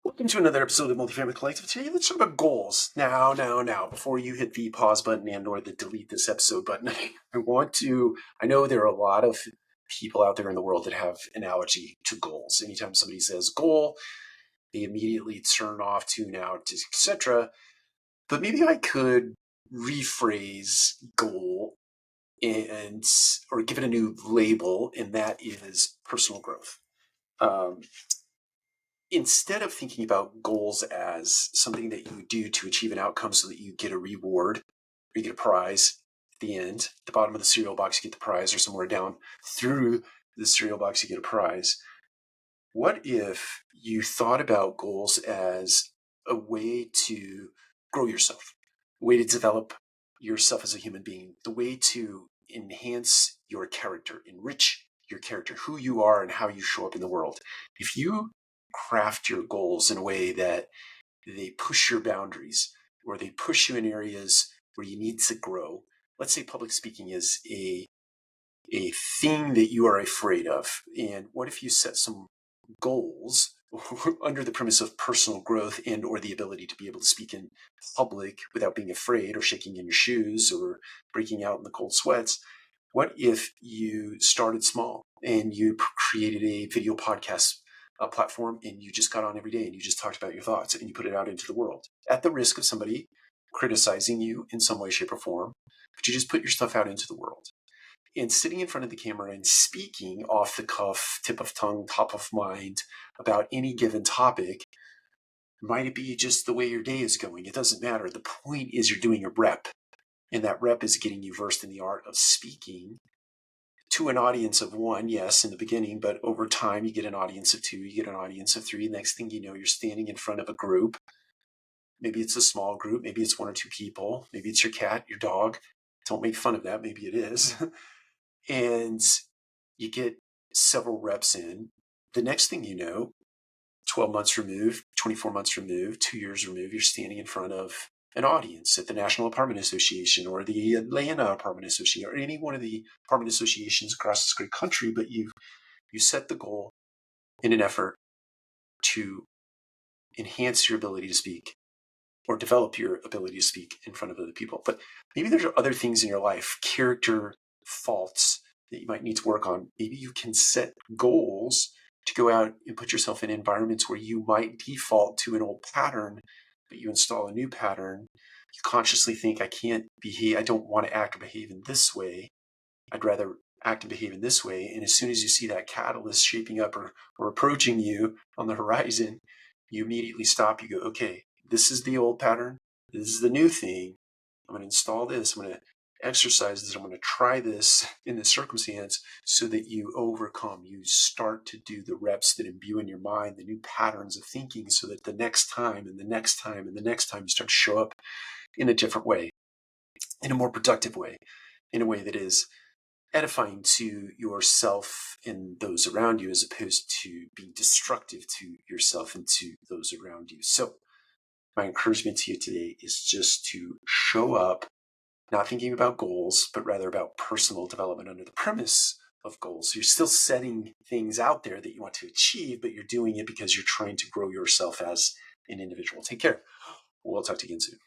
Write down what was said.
Welcome to another episode of Multifamily Collective. Today, let's talk about goals. Now, before you hit the pause button and or the delete this episode button, I know there are a lot of people out there in the world that have an allergy to goals. Anytime somebody says goal, they immediately turn off, tune out, etc. But maybe I could rephrase goal or give it a new label, and that is personal growth. Instead of thinking about goals as something that you do to achieve an outcome so that you get a reward or you get a prize at the end, the bottom of the cereal box, you get the prize, or somewhere down through the cereal box, you get a prize. What if you thought about goals as a way to grow yourself, a way to develop yourself as a human being, the way to enhance your character, enrich your character, who you are and how you show up in the world? If you craft your goals in a way that they push your boundaries or they push you in areas where you need to grow. Let's say public speaking is a thing that you are afraid of. And what if you set some goals under the premise of personal growth and or the ability to be able to speak in public without being afraid or shaking in your shoes or breaking out in the cold sweats? What if you started small and you created a video podcast platform and you just got on every day and you just talked about your thoughts and you put it out into the world at the risk of somebody criticizing you in some way, shape, or form, but you just put your stuff out into the world? And sitting in front of the camera and speaking off the cuff, tip of tongue, top of mind about any given topic, might it be just the way your day is going? It doesn't matter. The point is you're doing a rep, and that rep is getting you versed in the art of speaking to an audience of one, yes, in the beginning, but over time you get an audience of two, you get an audience of three. Next thing you know, you're standing in front of a group. Maybe it's a small group, maybe it's one or two people, maybe it's your cat, your dog. Don't make fun of that, maybe it is. And you get several reps in. The next thing you know, 12 months removed, 24 months removed, 2 years removed, you're standing in front of an audience at the National Apartment Association or the Atlanta Apartment Association or any one of the apartment associations across this great country, but you set the goal in an effort to enhance your ability to speak or develop your ability to speak in front of other people. But maybe there's other things in your life, character faults that you might need to work on. Maybe you can set goals to go out and put yourself in environments where you might default to an old pattern, but you install a new pattern. You consciously think, I don't want to act or behave in this way. I'd rather act and behave in this way. And as soon as you see that catalyst shaping up or approaching you on the horizon, you immediately stop. You go, okay, this is the old pattern. This is the new thing. I'm going to install this. I'm going to exercise this. I'm going to try this in this circumstance so that you overcome. You start to do the reps that imbue in your mind the new patterns of thinking so that the next time and the next time and the next time you start to show up in a different way, in a more productive way, in a way that is edifying to yourself and those around you as opposed to being destructive to yourself and to those around you. So my encouragement to you today is just to show up, not thinking about goals, but rather about personal development under the premise of goals. So you're still setting things out there that you want to achieve, but you're doing it because you're trying to grow yourself as an individual. Take care. We'll talk to you again soon.